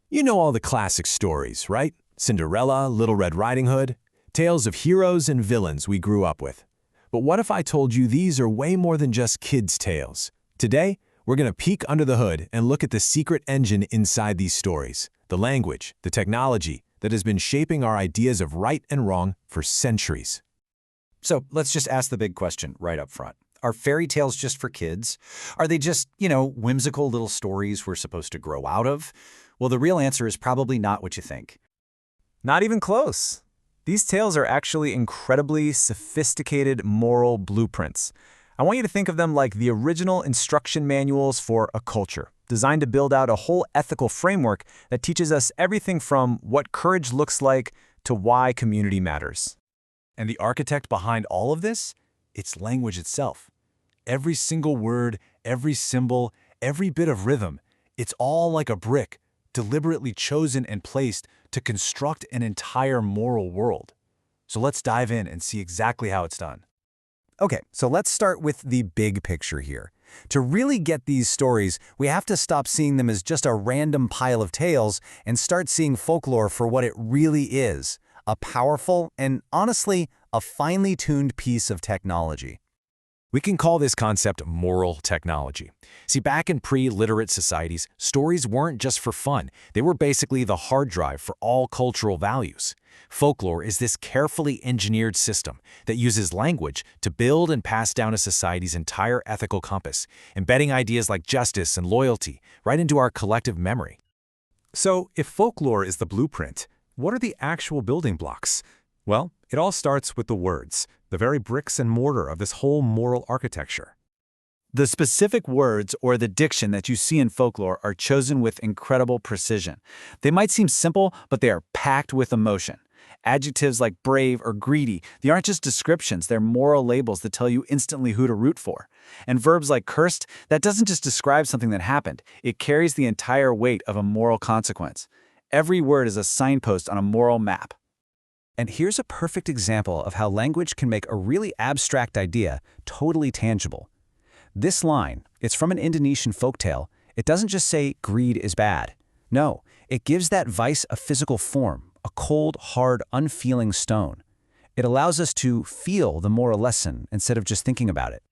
You know all the classic stories, right? Cinderella, Little Red Riding Hood, tales of heroes and villains we grew up with. But what if I told you these are way more than just kids' tales? Today, we're going to peek under the hood and look at the secret engine inside these stories, the language, the technology that has been shaping our ideas of right and wrong for centuries. So let's just ask the big question right up front. Are fairy tales just for kids? Are they just, whimsical little stories we're supposed to grow out of? Well, the real answer is probably not what you think. Not even close. These tales are actually incredibly sophisticated moral blueprints. I want you to think of them like the original instruction manuals for a culture, designed to build out a whole ethical framework that teaches us everything from what courage looks like to why community matters. And the architect behind all of this? It's language itself. Every single word, every symbol, every bit of rhythm, it's all like a brick, deliberately chosen and placed to construct an entire moral world. So let's dive in and see exactly how it's done. Okay, so let's start with the big picture here. To really get these stories, we have to stop seeing them as just a random pile of tales and start seeing folklore for what it really is, a powerful and, honestly, a finely tuned piece of technology. We can call this concept moral technology. See, back in pre-literate societies, stories weren't just for fun. They were basically the hard drive for all cultural values. Folklore is this carefully engineered system that uses language to build and pass down a society's entire ethical compass, embedding ideas like justice and loyalty right into our collective memory. So, if folklore is the blueprint, what are the actual building blocks? Well, it all starts with the words, the very bricks and mortar of this whole moral architecture. The specific words or the diction that you see in folklore are chosen with incredible precision. They might seem simple, but they are packed with emotion. Adjectives like brave or greedy, they aren't just descriptions, they're moral labels that tell you instantly who to root for. And verbs like cursed, that doesn't just describe something that happened, it carries the entire weight of a moral consequence. Every word is a signpost on a moral map. And here's a perfect example of how language can make a really abstract idea totally tangible. This line, it's from an Indonesian folktale. It doesn't just say greed is bad. No, it gives that vice a physical form, a cold, hard, unfeeling stone. It allows us to feel the moral lesson instead of just thinking about it.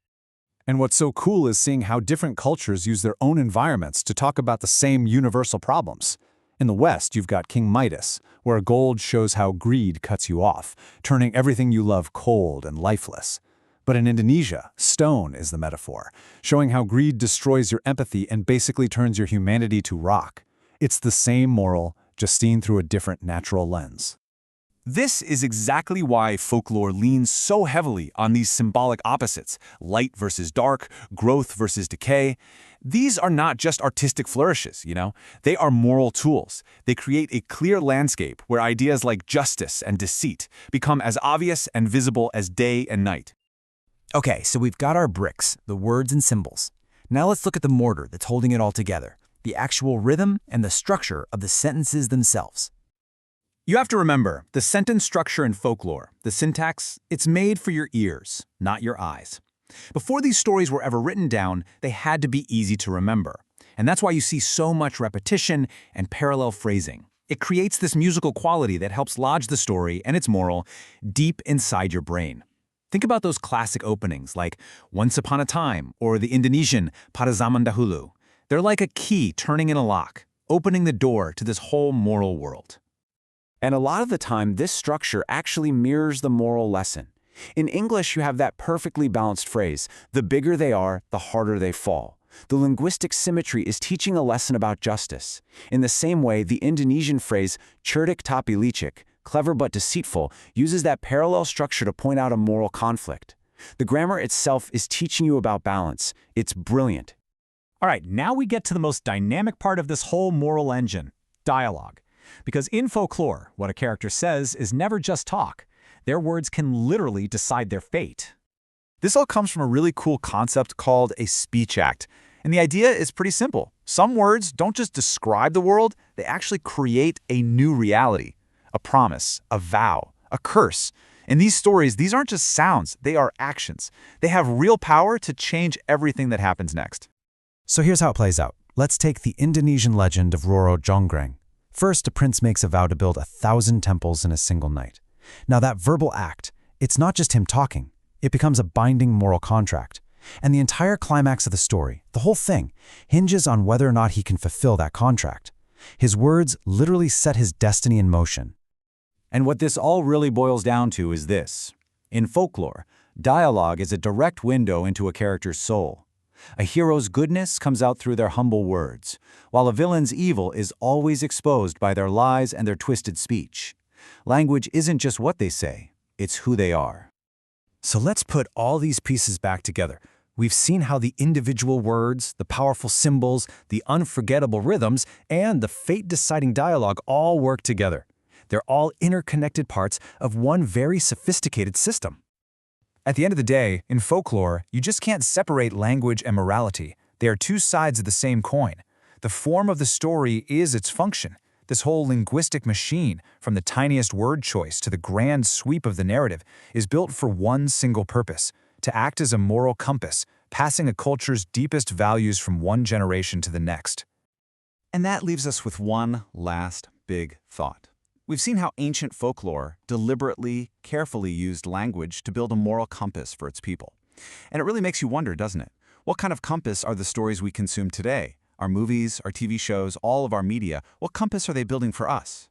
And what's so cool is seeing how different cultures use their own environments to talk about the same universal problems. In the West, you've got King Midas, where gold shows how greed cuts you off, turning everything you love cold and lifeless. But in Indonesia, stone is the metaphor, showing how greed destroys your empathy and basically turns your humanity to rock. It's the same moral, just seen through a different natural lens. This is exactly why folklore leans so heavily on these symbolic opposites, light versus dark, growth versus decay. These are not just artistic flourishes, They are moral tools. They create a clear landscape where ideas like justice and deceit become as obvious and visible as day and night. Okay, so we've got our bricks, the words and symbols. Now let's look at the mortar that's holding it all together, the actual rhythm and the structure of the sentences themselves. You have to remember, the sentence structure in folklore, the syntax, it's made for your ears, not your eyes. Before these stories were ever written down, they had to be easy to remember. And that's why you see so much repetition and parallel phrasing. It creates this musical quality that helps lodge the story and its moral deep inside your brain. Think about those classic openings like Once Upon a Time or the Indonesian Pada Zaman Dahulu. They're like a key turning in a lock, opening the door to this whole moral world. And a lot of the time, this structure actually mirrors the moral lesson. In English, you have that perfectly balanced phrase, the bigger they are, the harder they fall. The linguistic symmetry is teaching a lesson about justice. In the same way, the Indonesian phrase, cerdik tapi licik, clever but deceitful, uses that parallel structure to point out a moral conflict. The grammar itself is teaching you about balance. It's brilliant. All right, now we get to the most dynamic part of this whole moral engine, dialogue. Because in folklore, what a character says is never just talk. Their words can literally decide their fate. This all comes from a really cool concept called a speech act. And the idea is pretty simple. Some words don't just describe the world, they actually create a new reality. A promise, a vow, a curse. In these stories, these aren't just sounds, they are actions. They have real power to change everything that happens next. So here's how it plays out. Let's take the Indonesian legend of Roro Jonggrang. First, a prince makes a vow to build 1,000 temples in a single night. Now that verbal act, it's not just him talking. It becomes a binding moral contract. And the entire climax of the story, the whole thing, hinges on whether or not he can fulfill that contract. His words literally set his destiny in motion. And what this all really boils down to is this. In folklore, dialogue is a direct window into a character's soul. A hero's goodness comes out through their humble words, while a villain's evil is always exposed by their lies and their twisted speech. Language isn't just what they say, it's who they are. So let's put all these pieces back together. We've seen how the individual words, the powerful symbols, the unforgettable rhythms, and the fate-deciding dialogue all work together. They're all interconnected parts of one very sophisticated system. At the end of the day, in folklore, you just can't separate language and morality. They are two sides of the same coin. The form of the story is its function. This whole linguistic machine, from the tiniest word choice to the grand sweep of the narrative, is built for one single purpose: to act as a moral compass, passing a culture's deepest values from one generation to the next. And that leaves us with one last big thought. We've seen how ancient folklore deliberately, carefully used language to build a moral compass for its people. And it really makes you wonder, doesn't it? What kind of compass are the stories we consume today? Our movies, our TV shows, all of our media, what compass are they building for us?